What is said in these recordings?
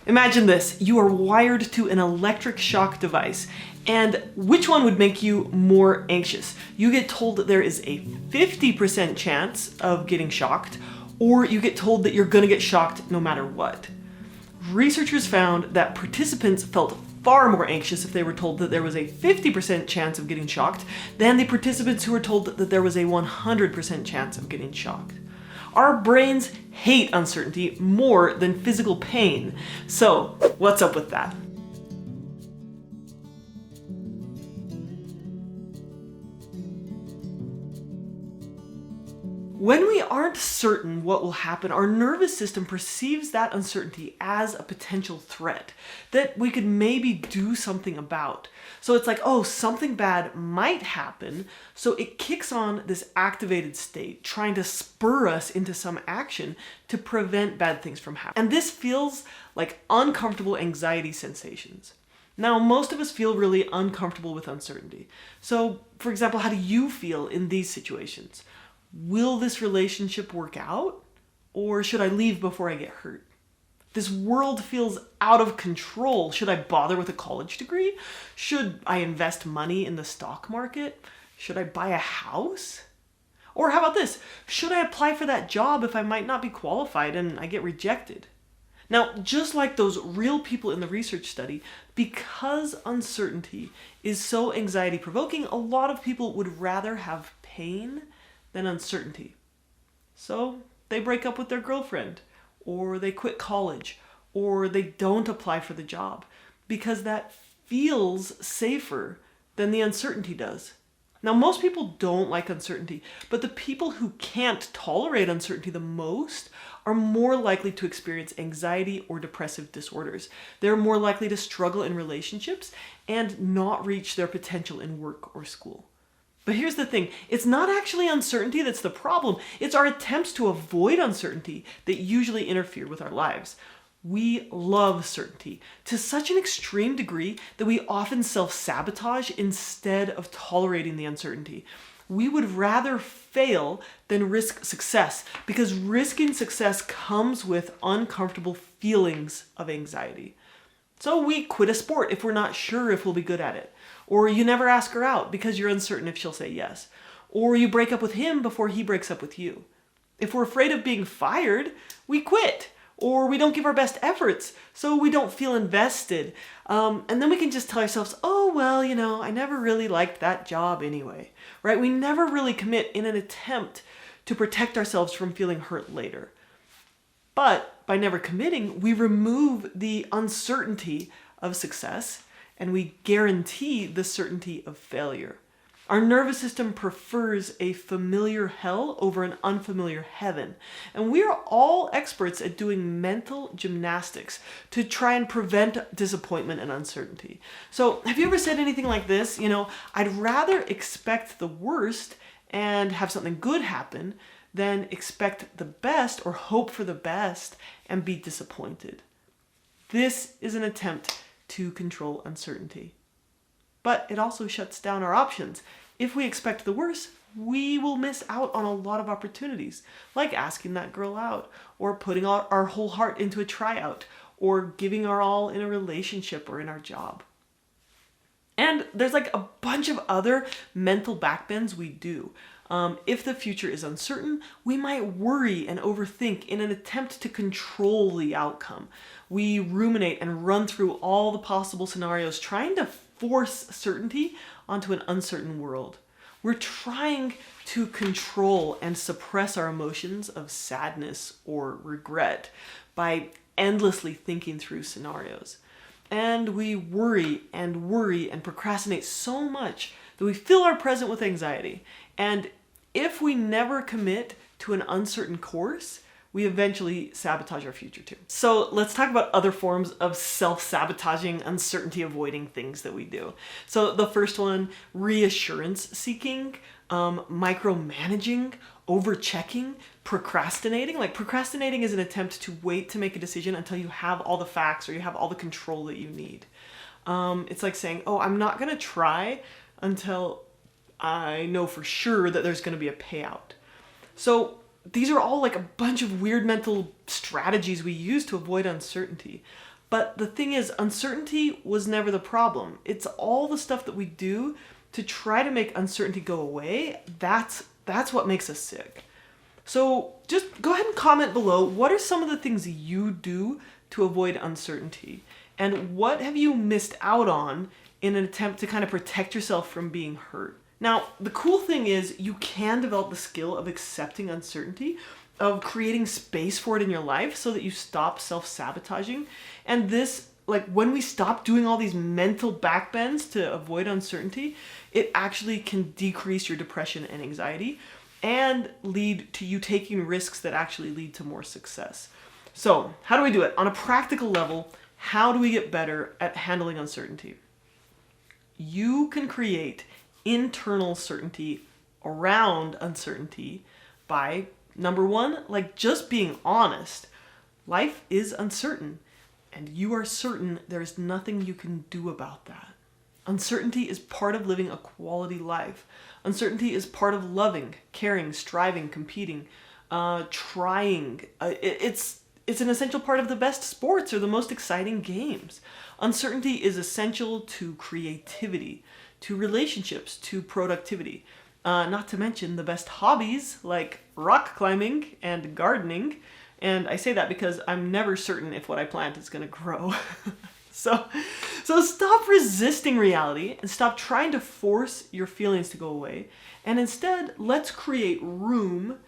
Imagine this, you are wired to an electric shock device, and which one would make you more anxious? You get told that there is a 50% chance of getting shocked, or you get told that you're gonna get shocked no matter what. Researchers found that participants felt far more anxious if they were told that there was a 50% chance of getting shocked than the participants who were told that there was a 100% chance of getting shocked. Our brains hate uncertainty more than physical pain. So, what's up with that? When we aren't certain what will happen, our nervous system perceives that uncertainty as a potential threat that we could maybe do something about. So it's like, oh, something bad might happen, so it kicks on this activated state, trying to spur us into some action to prevent bad things from happening. And this feels like uncomfortable anxiety sensations. Now, most of us feel really uncomfortable with uncertainty. So, for example, how do you feel in these situations? Will this relationship work out? Or should I leave before I get hurt? This world feels out of control. Should I bother with a college degree? Should I invest money in the stock market? Should I buy a house? Or how about this? Should I apply for that job if I might not be qualified and I get rejected? Now, just like those real people in the research study, because uncertainty is so anxiety-provoking, a lot of people would rather have pain than uncertainty. So they break up with their girlfriend, or they quit college, or they don't apply for the job, because that feels safer than the uncertainty does. Now, most people don't like uncertainty, but the people who can't tolerate uncertainty the most are more likely to experience anxiety or depressive disorders. They're more likely to struggle in relationships and not reach their potential in work or school. But here's the thing, it's not actually uncertainty that's the problem. It's our attempts to avoid uncertainty that usually interfere with our lives. We love certainty to such an extreme degree that we often self-sabotage instead of tolerating the uncertainty. We would rather fail than risk success because risking success comes with uncomfortable feelings of anxiety. So we quit a sport if we're not sure if we'll be good at it. Or you never ask her out because you're uncertain if she'll say yes. Or you break up with him before he breaks up with you. If we're afraid of being fired, we quit. Or we don't give our best efforts, so we don't feel invested. And then we can just tell ourselves, oh, well, I never really liked that job anyway. Right? We never really commit in an attempt to protect ourselves from feeling hurt later. But by never committing, we remove the uncertainty of success and we guarantee the certainty of failure. Our nervous system prefers a familiar hell over an unfamiliar heaven. And we are all experts at doing mental gymnastics to try and prevent disappointment and uncertainty. So have you ever said anything like this? I'd rather expect the worst and have something good happen than expect the best or hope for the best and be disappointed. This is an attempt to control uncertainty. But it also shuts down our options. If we expect the worst, we will miss out on a lot of opportunities, like asking that girl out, or putting our whole heart into a tryout, or giving our all in a relationship or in our job. And there's like a bunch of other mental backbends we do. If the future is uncertain, we might worry and overthink in an attempt to control the outcome. We ruminate and run through all the possible scenarios, trying to force certainty onto an uncertain world. We're trying to control and suppress our emotions of sadness or regret by endlessly thinking through scenarios. And we worry and procrastinate so much that we fill our present with anxiety. And if we never commit to an uncertain course, we eventually sabotage our future too. So let's talk about other forms of self-sabotaging, uncertainty-avoiding things that we do. So the first one, reassurance seeking, micromanaging, over-checking, procrastinating. Like procrastinating is an attempt to wait to make a decision until you have all the facts or you have all the control that you need. It's like saying, oh, I'm not gonna try until I know for sure that there's gonna be a payout. So these are all like a bunch of weird mental strategies we use to avoid uncertainty. But the thing is, uncertainty was never the problem. It's all the stuff that we do to try to make uncertainty go away. That's what makes us sick. So just go ahead and comment below. What are some of the things you do to avoid uncertainty? And what have you missed out on in an attempt to kind of protect yourself from being hurt? Now, the cool thing is you can develop the skill of accepting uncertainty, of creating space for it in your life so that you stop self-sabotaging. And this, like when we stop doing all these mental backbends to avoid uncertainty, it actually can decrease your depression and anxiety and lead to you taking risks that actually lead to more success. So how do we do it? On a practical level, how do we get better at handling uncertainty? You can create internal certainty around uncertainty by, number one, like just being honest. Life is uncertain, and you are certain there is nothing you can do about that. Uncertainty is part of living a quality life. Uncertainty is part of loving, caring, striving, competing, trying. It's an essential part of the best sports or the most exciting games. Uncertainty is essential to creativity, to relationships, to productivity. Not to mention the best hobbies like rock climbing and gardening. And I say that because I'm never certain if what I plant is going to grow. So stop resisting reality and stop trying to force your feelings to go away. And instead, let's create room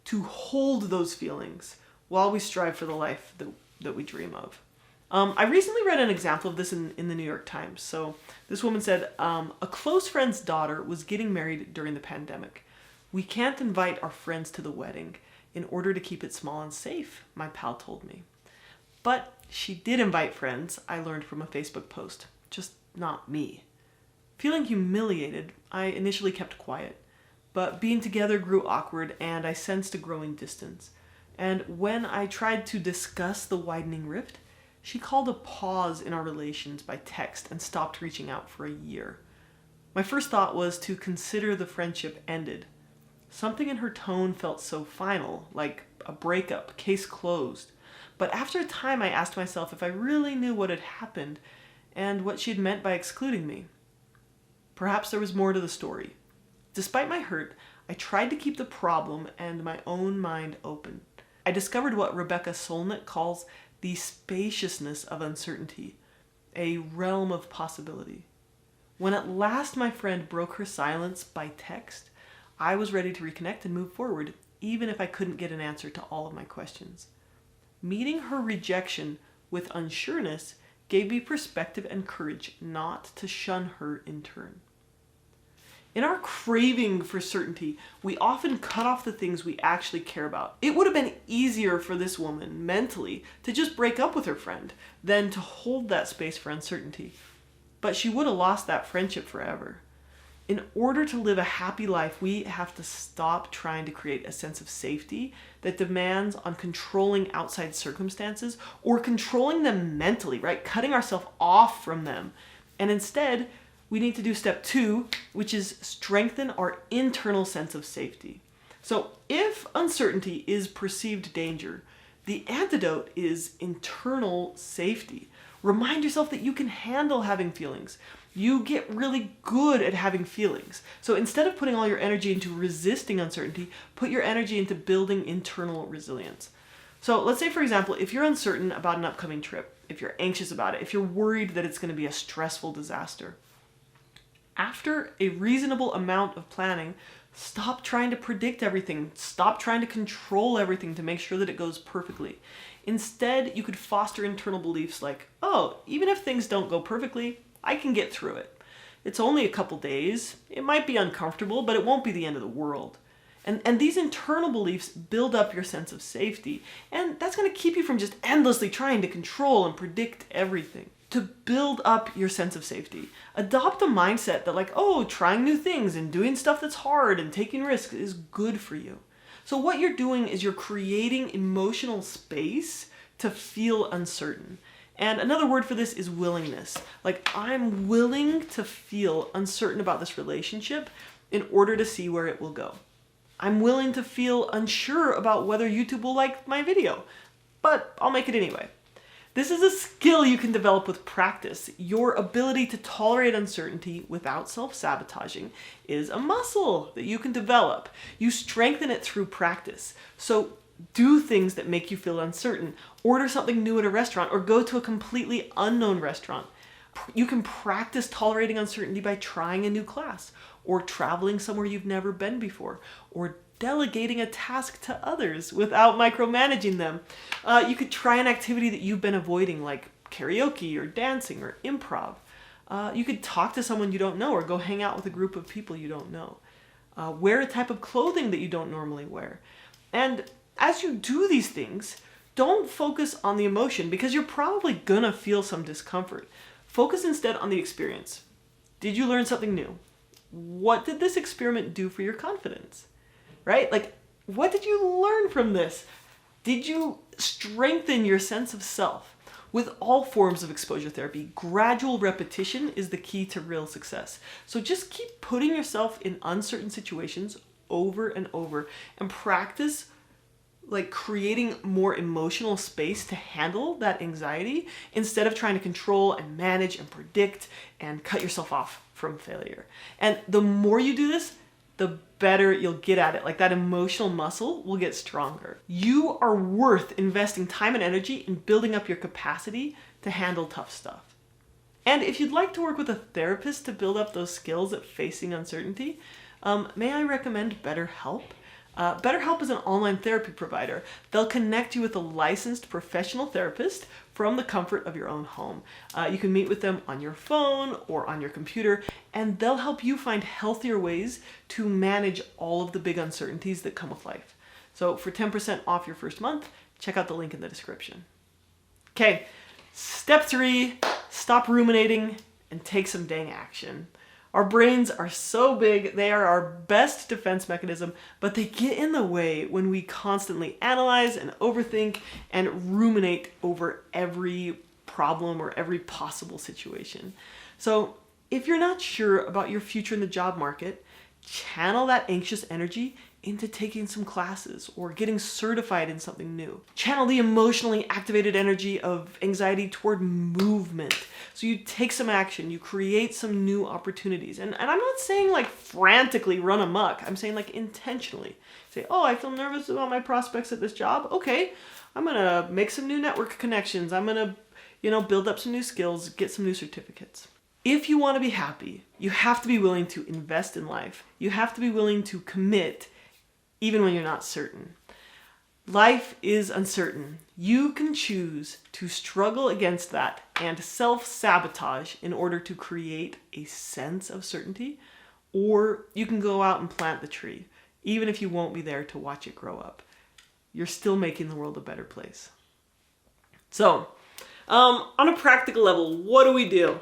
to hold those feelings while we strive for the life that we dream of. I recently read an example of this in the New York Times. So this woman said, a close friend's daughter was getting married during the pandemic. We can't invite our friends to the wedding in order to keep it small and safe, my pal told me. But she did invite friends, I learned from a Facebook post, just not me. Feeling humiliated, I initially kept quiet, but being together grew awkward and I sensed a growing distance. And when I tried to discuss the widening rift, she called a pause in our relations by text and stopped reaching out for a year. My first thought was to consider the friendship ended. Something in her tone felt so final, like a breakup, case closed. But after a time, I asked myself if I really knew what had happened and what she had meant by excluding me. Perhaps there was more to the story. Despite my hurt, I tried to keep the problem and my own mind open. I discovered what Rebecca Solnit calls the spaciousness of uncertainty, a realm of possibility. When at last my friend broke her silence by text, I was ready to reconnect and move forward, even if I couldn't get an answer to all of my questions. Meeting her rejection with unsureness gave me perspective and courage not to shun her in turn. In our craving for certainty, we often cut off the things we actually care about. It would have been easier for this woman mentally to just break up with her friend than to hold that space for uncertainty. But she would have lost that friendship forever. In order to live a happy life, we have to stop trying to create a sense of safety that demands on controlling outside circumstances or controlling them mentally, right? Cutting ourselves off from them. And instead, we need to do step 2, which is strengthen our internal sense of safety. So if uncertainty is perceived danger, the antidote is internal safety. Remind yourself that you can handle having feelings. You get really good at having feelings. So instead of putting all your energy into resisting uncertainty, put your energy into building internal resilience. So let's say, for example, if you're uncertain about an upcoming trip, if you're anxious about it, if you're worried that it's going to be a stressful disaster, after a reasonable amount of planning, stop trying to predict everything. Stop trying to control everything to make sure that it goes perfectly. Instead, you could foster internal beliefs like, oh, even if things don't go perfectly, I can get through it. It's only a couple days. It might be uncomfortable, but it won't be the end of the world. And these internal beliefs build up your sense of safety. And that's going to keep you from just endlessly trying to control and predict everything. To build up your sense of safety, adopt a mindset that like, oh, trying new things and doing stuff that's hard and taking risks is good for you. So what you're doing is you're creating emotional space to feel uncertain. And another word for this is willingness. Like, I'm willing to feel uncertain about this relationship in order to see where it will go. I'm willing to feel unsure about whether YouTube will like my video, but I'll make it anyway. This is a skill you can develop with practice. Your ability to tolerate uncertainty without self-sabotaging is a muscle that you can develop. You strengthen it through practice. So do things that make you feel uncertain. Order something new at a restaurant or go to a completely unknown restaurant. You can practice tolerating uncertainty by trying a new class or traveling somewhere you've never been before or delegating a task to others without micromanaging them. You could try an activity that you've been avoiding, like karaoke or dancing or improv. You could talk to someone you don't know or go hang out with a group of people you don't know. Wear a type of clothing that you don't normally wear. And as you do these things, don't focus on the emotion because you're probably gonna feel some discomfort. Focus instead on the experience. Did you learn something new? What did this experiment do for your confidence? Right? Like, what did you learn from this? Did you strengthen your sense of self? With all forms of exposure therapy, gradual repetition is the key to real success. So just keep putting yourself in uncertain situations over and over and practice like creating more emotional space to handle that anxiety instead of trying to control and manage and predict and cut yourself off from failure. And the more you do this, the better you'll get at it. Like that emotional muscle will get stronger. You are worth investing time and energy in building up your capacity to handle tough stuff. And if you'd like to work with a therapist to build up those skills at facing uncertainty, may I recommend BetterHelp? BetterHelp is an online therapy provider. They'll connect you with a licensed professional therapist from the comfort of your own home. You can meet with them on your phone or on your computer, and they'll help you find healthier ways to manage all of the big uncertainties that come with life. So for 10% off your first month, check out the link in the description. Okay, step 3, stop ruminating and take some dang action. Our brains are so big, they are our best defense mechanism, but they get in the way when we constantly analyze and overthink and ruminate over every problem or every possible situation. So if you're not sure about your future in the job market, channel that anxious energy into taking some classes or getting certified in something new. Channel the emotionally activated energy of anxiety toward movement. So you take some action, you create some new opportunities. And I'm not saying like frantically run amok. I'm saying like intentionally. Say, oh, I feel nervous about my prospects at this job. Okay, I'm gonna make some new network connections. I'm gonna, build up some new skills, get some new certificates. If you want to be happy, you have to be willing to invest in life. You have to be willing to commit even when you're not certain. Life is uncertain. You can choose to struggle against that and self-sabotage in order to create a sense of certainty, or you can go out and plant the tree, even if you won't be there to watch it grow up. You're still making the world a better place. So, on a practical level, what do we do?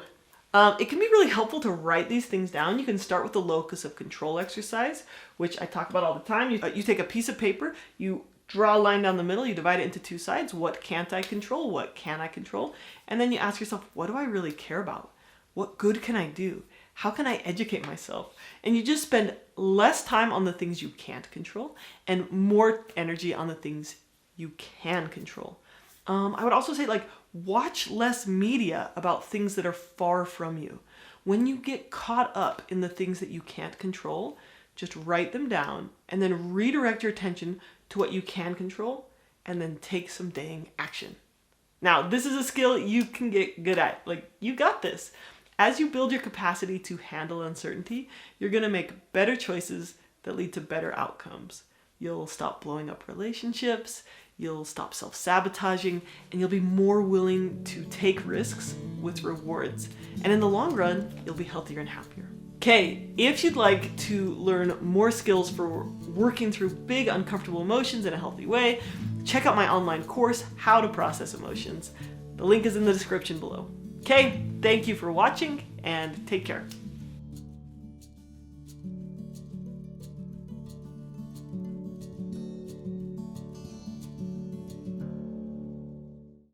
It can be really helpful to write these things down. You can start with the locus of control exercise, which I talk about all the time. You take a piece of paper, you draw a line down the middle, you divide it into two sides. What can't I control? What can I control? And then you ask yourself, what do I really care about? What good can I do? How can I educate myself? And you just spend less time on the things you can't control and more energy on the things you can control. I would also say watch less media about things that are far from you. When you get caught up in the things that you can't control, just write them down and then redirect your attention to what you can control and then take some dang action. Now, this is a skill you can get good at. You got this. As you build your capacity to handle uncertainty, you're going to make better choices that lead to better outcomes. You'll stop blowing up relationships, you'll stop self-sabotaging, and you'll be more willing to take risks with rewards. And in the long run, you'll be healthier and happier. Okay, if you'd like to learn more skills for working through big, uncomfortable emotions in a healthy way, check out my online course, How to Process Emotions. The link is in the description below. Okay, thank you for watching, and take care.